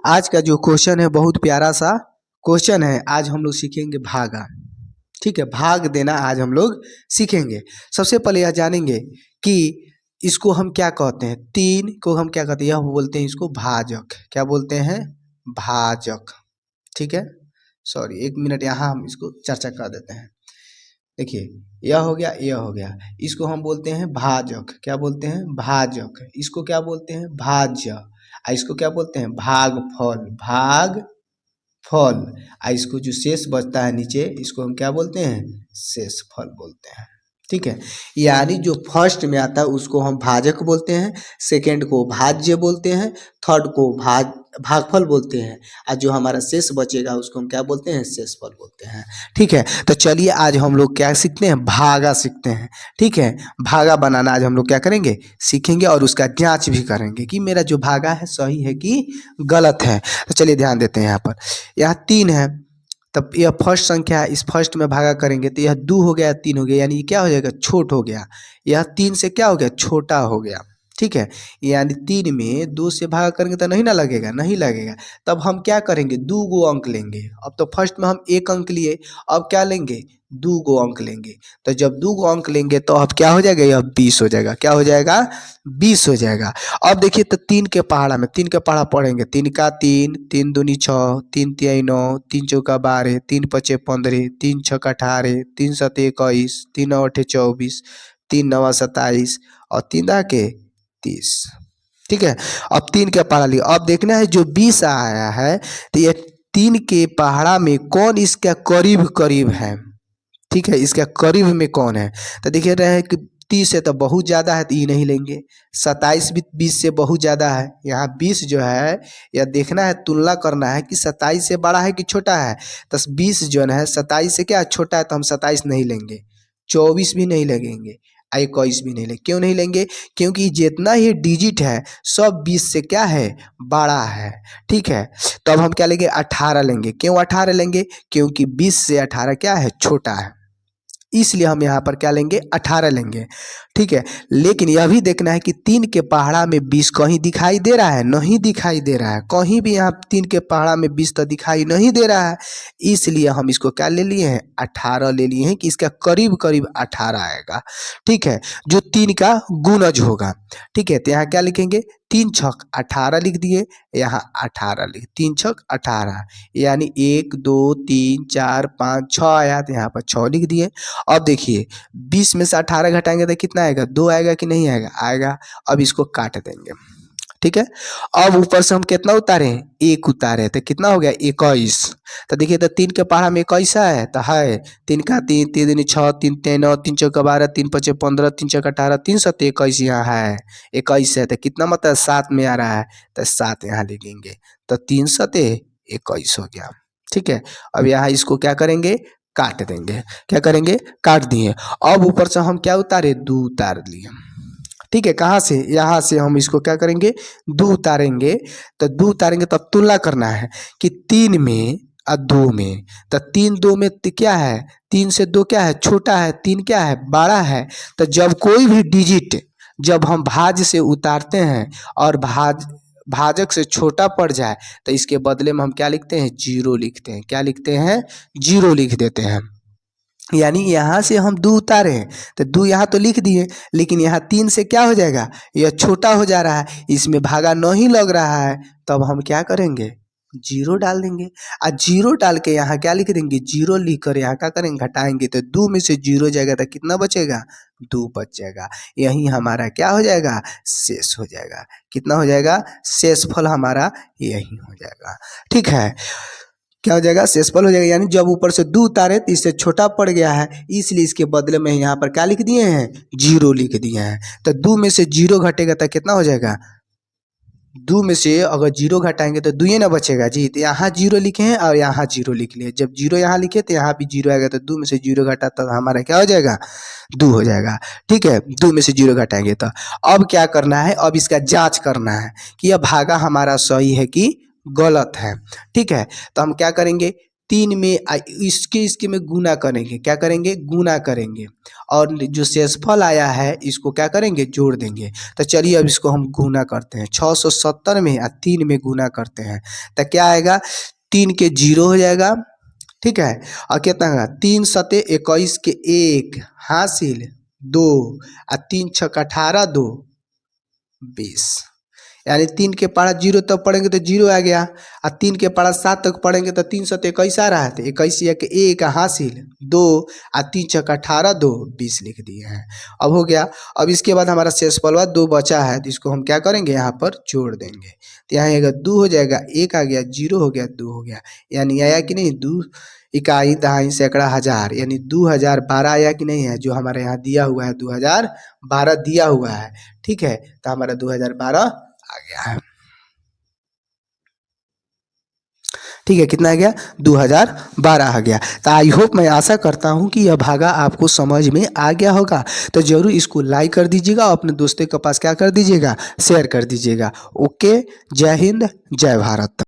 आज का जो क्वेश्चन है बहुत प्यारा सा क्वेश्चन है। आज हम लोग सीखेंगे भागा। ठीक है, भाग देना आज हम लोग सीखेंगे। सबसे पहले यह जानेंगे कि इसको हम क्या कहते हैं। तीन को हम क्या कहते हैं, यह बोलते हैं इसको भाजक। क्या बोलते हैं? भाजक। ठीक है, सॉरी एक मिनट, यहाँ हम इसको चर्चा कर देते हैं। देखिए, यह हो गया, यह हो गया, इसको हम बोलते हैं भाजक। क्या बोलते हैं? भाजक। इसको क्या बोलते हैं? भाज्य। इसको क्या बोलते हैं? भागफल। भागफल। इसको जो शेष बचता है नीचे, इसको हम क्या बोलते हैं? शेषफल बोलते हैं। ठीक है, यानी जो फर्स्ट में आता है उसको हम भाजक बोलते हैं, सेकंड को भाज्य बोलते हैं, थर्ड को भागफल बोलते हैं, और जो हमारा शेष बचेगा उसको हम क्या बोलते हैं? शेषफल बोलते हैं। ठीक है, तो चलिए आज हम लोग क्या सीखते हैं? भागा सीखते हैं। ठीक है, भागा बनाना आज हम लोग क्या करेंगे? सीखेंगे, और उसका जांच भी करेंगे कि मेरा जो भागा है सही है कि गलत है। तो चलिए ध्यान देते हैं। यहाँ पर यहाँ 3 है, तब यह फर्स्ट संख्या है, इस फर्स्ट में भागा करेंगे तो यह 2 हो गया, 3 हो गया, यानी ये क्या हो जाएगा? छोट हो गया। यह 3 से क्या हो गया? छोटा हो गया। ठीक है, यानी 3 में 2 से भागा करेंगे तो नहीं ना लगेगा, नहीं लगेगा। तब हम क्या करेंगे? 2 गो अंक लेंगे। अब तो फर्स्ट में हम 1 अंक लिए, अब क्या लेंगे? 2 गो अंक लेंगे। तो जब 2 गो अंक लेंगे तो अब क्या हो जाएगा? यह 20 हो जाएगा। क्या हो जाएगा? 20 हो जाएगा। अब देखिए, तो 3 के पहाड़ा में 3 के पहाड़ा पढ़ेंगे। 3 का 3, 3 दूनी 6, 3 तिहाई 9, 3 चौका 12, 3 पचे 15, 3 छक्का 18, 3 सते 21, 3 नौ अठे 24, 3 नवा 27 और 3 दाके 30। ठीक है, अब 3 के पहाड़ा लिया। अब देखना है जो 20 आया है तो ये 3 के पहाड़ा में कौन इसका करीब करीब है। ठीक है, इसका करीब में कौन है? तो देखिए रहे कि 30 से तो बहुत ज़्यादा है, तो ये नहीं लेंगे। 27 भी 20 से बहुत ज़्यादा है। यहाँ 20 जो है, यह देखना है, तुलना करना है कि 27 से बड़ा है कि छोटा है। तो 20 जो है 27 से क्या छोटा है, तो हम 27 नहीं लेंगे, 24 भी नहीं लगेंगे, 21 भी नहीं लेंगे। क्यों नहीं लेंगे? क्योंकि जितना ही डिजिट है सब 20 से क्या है? बड़ा है। ठीक है, तो अब हम क्या लेंगे? 18 लेंगे। क्यों 18 लेंगे? क्योंकि 20 से 18 क्या है? छोटा है, इसलिए हम यहाँ पर क्या लेंगे? 18 लेंगे। ठीक है, लेकिन यह भी देखना है कि 3 के पहाड़ा में 20 कहीं दिखाई दे रहा है? नहीं दिखाई दे रहा है, कहीं भी यहाँ 3 के पहाड़ा में 20 तो दिखाई नहीं दे रहा है। इसलिए हम इसको क्या ले लिए हैं? 18 ले लिए हैं कि इसका करीब करीब 18 आएगा। ठीक है, जो 3 का गुणज होगा। ठीक है, तो यहाँ क्या लिखेंगे? 3 छक 18 लिख दिए, यहाँ 18 लिख, 3 छक 18, यानी 1 2 3 4 5 6 आया, तो यहाँ पर 6 लिख दिए। अब देखिए 20 में से 18 घटाएंगे तो कितना आएगा? 2 आएगा कि नहीं आएगा? आएगा। अब इसको काट देंगे। ठीक है, अब ऊपर से हम कितना उतारे हैं? 1 उतारे, तो कितना हो गया? 21। तो देखिए, तो 3 के पहाड़ा में 21 है, तो है 3 का 3, 3 दूनी 6, 3 तिहाई 9, 3 चौका 12, 3 पचे 15, 3 छक्का 18, 3 सते 21 यहाँ है, 21 है, तो कितना मतलब 7 में आ रहा है, तो 7 यहाँ लिखेंगे, तो 3 सते 21 हो गया। ठीक है, अब यहाँ इसको क्या करेंगे? काट देंगे। क्या करेंगे? काट दिए। अब ऊपर से हम क्या उतारे? 2 उतार लिए। ठीक है, कहाँ से? यहाँ से हम इसको क्या करेंगे? 2 उतारेंगे। तो 2 उतारेंगे तब तुलना करना है कि 3 में और 2 में। तो 3 2 में क्या है? 3 से 2 क्या है? छोटा है, 3 क्या है? बड़ा है। तो जब कोई भी डिजिट जब हम भाज्य से उतारते हैं और भाजक से छोटा पड़ जाए तो इसके बदले में हम क्या लिखते हैं? 0 लिखते हैं। क्या लिखते हैं? 0 लिख देते हैं। यानी यहाँ से हम 2 उतारे हैं तो 2 यहाँ तो लिख दिए, लेकिन यहाँ 3 से क्या हो जाएगा? यह छोटा हो जा रहा है, इसमें भागा नहीं लग रहा है, तब हम क्या करेंगे? 0 डाल देंगे। 0 डाल के यहाँ क्या लिख देंगे? 0 लिख कर यहाँ क्या करेंगे? घटाएंगे, तो 2 में से 0 जाएगा तो कितना बचेगा? 2 बच जाएगा। यही हमारा क्या हो जाएगा? शेष हो जाएगा। कितना हो जाएगा? शेषफल हमारा यही हो जाएगा। ठीक है, क्या हो जाएगा? शेषफल हो जाएगा। यानी जब ऊपर से 2 उतारे तो इससे छोटा पड़ गया है, इसलिए इसके बदले में यहाँ पर क्या लिख दिए हैं? 0 लिख दिए हैं। तो 2 में से 0 घटेगा तो कितना हो जाएगा? 2 में से अगर 0 घटाएंगे तो 2 ही ना बचेगा जी। तो यहाँ 0 लिखे हैं और यहाँ 0 लिख लिए। जब 0 यहाँ लिखे तो यहाँ भी 0 आएगा, तो 2 में से 0 घटा तो हमारा क्या हो जाएगा? 2 हो जाएगा। ठीक है, 2 में से 0 घटाएंगे तो अब क्या करना है? अब इसका जाँच करना है कि यह भागा हमारा सही है कि गलत है। ठीक है, तो हम क्या करेंगे? 3 में इसके में गुना करेंगे। क्या करेंगे? गुना करेंगे और जो शेषफल आया है इसको क्या करेंगे? जोड़ देंगे। तो चलिए अब इसको हम गुना करते हैं। 670 में 3 में गुना करते हैं तो क्या आएगा? 3 के 0 हो जाएगा, ठीक है। और कितना होगा? 3 सते 21 के 1 हासिल 2 और 3 छक्का 18 2 20, यानी 3 के पढ़ा 0 तक पढ़ेंगे तो 0 आ गया और 3 के पढ़ा 7 तक पढ़ेंगे तो 3 सत 21 आ रहा है। तो 21 के 1 हासिल 2 और 3 छक्का 18 2 20 लिख दिए हैं। अब हो गया। अब इसके बाद हमारा शेषफल 2 बचा है तो इसको हम क्या करेंगे? यहाँ पर जोड़ देंगे। तो यहाँ आएगा 2 हो जाएगा, 1 आ गया, 0 हो गया, 2 हो गया, यानी आया कि नहीं? 2 इकाई दहाई सैकड़ा हजार, यानी 2012 आया कि नहीं है? जो हमारे यहाँ दिया हुआ है 2012 दिया हुआ है, ठीक है। तो हमारा 2012 आ गया है, ठीक है। कितना आ गया? 2012 आ गया। तो आई होप, मैं आशा करता हूँ कि यह भागा आपको समझ में आ गया होगा। तो जरूर इसको लाइक कर दीजिएगा और अपने दोस्तों के पास क्या कर दीजिएगा? शेयर कर दीजिएगा। ओके, जय हिंद, जय भारत।